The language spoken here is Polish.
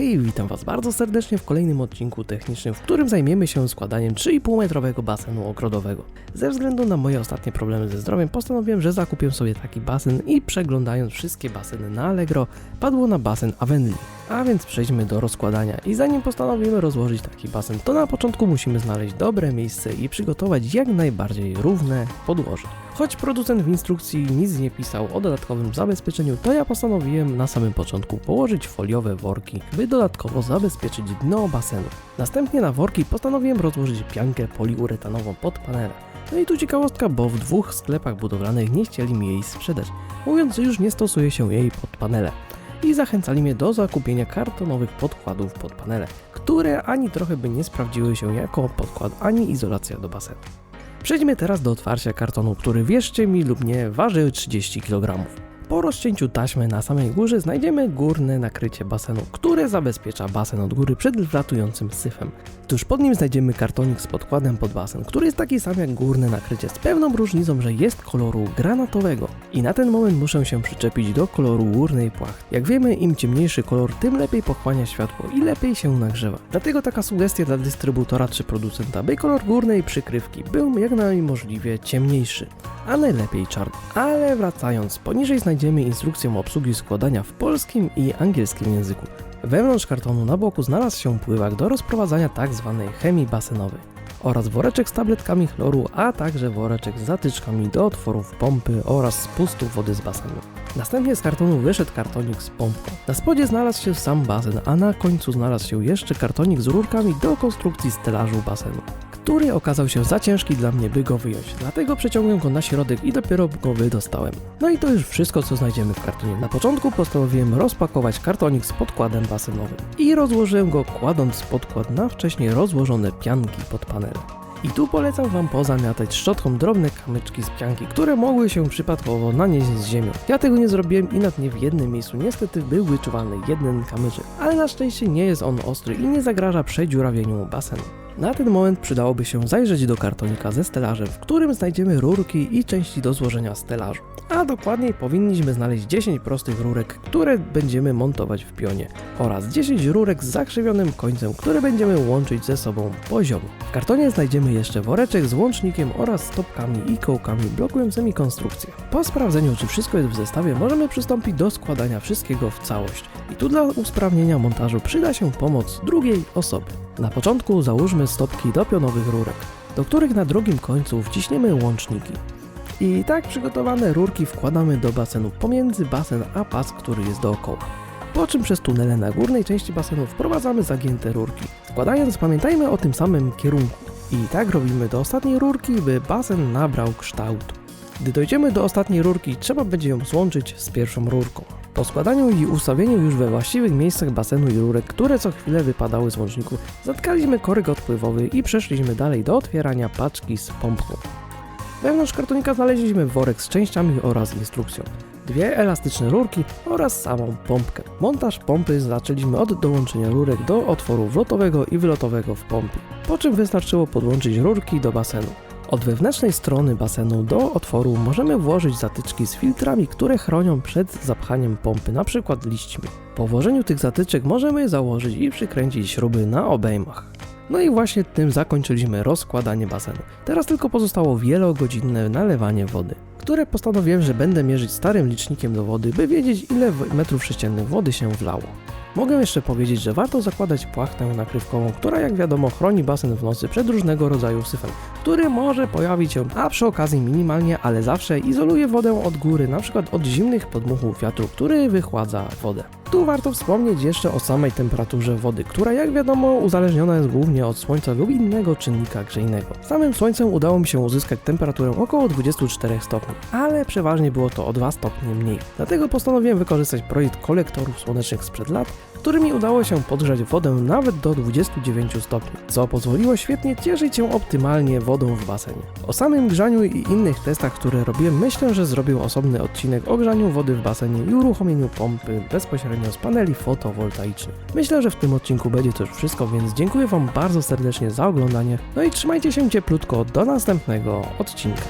Hej, witam Was bardzo serdecznie w kolejnym odcinku technicznym, w którym zajmiemy się składaniem 3,5 metrowego basenu ogrodowego. Ze względu na moje ostatnie problemy ze zdrowiem postanowiłem, że zakupię sobie taki basen i przeglądając wszystkie baseny na Allegro padło na basen Avendli. A więc przejdźmy do rozkładania i zanim postanowimy rozłożyć taki basen, to na początku musimy znaleźć dobre miejsce i przygotować jak najbardziej równe podłoże. Choć producent w instrukcji nic nie pisał o dodatkowym zabezpieczeniu, to ja postanowiłem na samym początku położyć foliowe worki, by dodatkowo zabezpieczyć dno basenu. Następnie na worki postanowiłem rozłożyć piankę poliuretanową pod panelem. No i tu ciekawostka, bo w dwóch sklepach budowlanych nie chcieli mi jej sprzedać, mówiąc, że już nie stosuje się jej pod panele. I zachęcali mnie do zakupienia kartonowych podkładów pod panele, które ani trochę by nie sprawdziły się jako podkład, ani izolacja do basenu. Przejdźmy teraz do otwarcia kartonu, który, wierzcie mi lub nie, waży 30 kg. Po rozcięciu taśmy na samej górze znajdziemy górne nakrycie basenu, które zabezpiecza basen od góry przed wlatującym syfem. Tuż pod nim znajdziemy kartonik z podkładem pod basen, który jest taki sam jak górne nakrycie, z pewną różnicą, że jest koloru granatowego. I na ten moment muszę się przyczepić do koloru górnej płachty. Jak wiemy, im ciemniejszy kolor, tym lepiej pochłania światło i lepiej się nagrzewa. Dlatego taka sugestia dla dystrybutora czy producenta, by kolor górnej przykrywki był jak najmożliwie ciemniejszy, a najlepiej czarny. Ale wracając, poniżej znajdziemy instrukcję obsługi składania w polskim i angielskim języku. Wewnątrz kartonu na boku znalazł się pływak do rozprowadzania tzw. chemii basenowej oraz woreczek z tabletkami chloru, a także woreczek z zatyczkami do otworów pompy oraz spustu wody z basenu. Następnie z kartonu wyszedł kartonik z pompką. Na spodzie znalazł się sam basen, a na końcu znalazł się jeszcze kartonik z rurkami do konstrukcji stelażu basenu, który okazał się za ciężki dla mnie, by go wyjąć. Dlatego przeciągłem go na środek i dopiero go wydostałem. No i to już wszystko, co znajdziemy w kartonie. Na początku postanowiłem rozpakować kartonik z podkładem basenowym i rozłożyłem go, kładąc podkład na wcześniej rozłożone pianki pod panelem. I tu polecam Wam pozamiatać szczotką drobne kamyczki z pianki, które mogły się przypadkowo nanieść z ziemią. Ja tego nie zrobiłem i nad nie w jednym miejscu niestety był wyczuwalny jeden kamyczek, ale na szczęście nie jest on ostry i nie zagraża przedziurawieniu basenu. Na ten moment przydałoby się zajrzeć do kartonika ze stelażem, w którym znajdziemy rurki i części do złożenia stelażu. A dokładniej powinniśmy znaleźć 10 prostych rurek, które będziemy montować w pionie oraz 10 rurek z zakrzywionym końcem, które będziemy łączyć ze sobą poziomo. W kartonie znajdziemy jeszcze woreczek z łącznikiem oraz stopkami i kołkami blokującymi konstrukcję. Po sprawdzeniu, czy wszystko jest w zestawie, możemy przystąpić do składania wszystkiego w całość. I tu dla usprawnienia montażu przyda się pomoc drugiej osoby. Na początku załóżmy stopki do pionowych rurek, do których na drugim końcu wciśniemy łączniki. I tak przygotowane rurki wkładamy do basenu pomiędzy basen a pas, który jest dookoła. Po czym przez tunele na górnej części basenu wprowadzamy zagięte rurki. Składając, pamiętajmy o tym samym kierunku. I tak robimy do ostatniej rurki, by basen nabrał kształtu. Gdy dojdziemy do ostatniej rurki, trzeba będzie ją złączyć z pierwszą rurką. Po składaniu i ustawieniu już we właściwych miejscach basenu i rurek, które co chwilę wypadały z łączników, zatkaliśmy korek odpływowy i przeszliśmy dalej do otwierania paczki z pompką. Wewnątrz kartonika znaleźliśmy worek z częściami oraz instrukcją, dwie elastyczne rurki oraz samą pompkę. Montaż pompy zaczęliśmy od dołączenia rurek do otworu wlotowego i wylotowego w pompie, po czym wystarczyło podłączyć rurki do basenu. Od wewnętrznej strony basenu do otworu możemy włożyć zatyczki z filtrami, które chronią przed zapchaniem pompy, np. liśćmi. Po włożeniu tych zatyczek możemy założyć i przykręcić śruby na obejmach. No i właśnie tym zakończyliśmy rozkładanie basenu. Teraz tylko pozostało wielogodzinne nalewanie wody, które postanowiłem, że będę mierzyć starym licznikiem do wody, by wiedzieć, ile metrów sześciennych wody się wlało. Mogę jeszcze powiedzieć, że warto zakładać płachtę nakrywkową, która jak wiadomo chroni basen w nocy przed różnego rodzaju syfem, który może pojawić się, a przy okazji minimalnie, ale zawsze izoluje wodę od góry, np. od zimnych podmuchów wiatru, który wychładza wodę. Tu warto wspomnieć jeszcze o samej temperaturze wody, która jak wiadomo uzależniona jest głównie od słońca lub innego czynnika grzejnego. Samym słońcem udało mi się uzyskać temperaturę około 24 stopni, ale przeważnie było to o 2 stopnie mniej. Dlatego postanowiłem wykorzystać projekt kolektorów słonecznych sprzed lat, którymi udało się podgrzać wodę nawet do 29 stopni, co pozwoliło świetnie cieszyć się optymalnie wodą w basenie. O samym grzaniu i innych testach, które robiłem, myślę, że zrobił osobny odcinek o grzaniu wody w basenie i uruchomieniu pompy bezpośrednio z paneli fotowoltaicznych. Myślę, że w tym odcinku będzie to już wszystko, więc dziękuję Wam bardzo serdecznie za oglądanie, no i trzymajcie się cieplutko do następnego odcinka.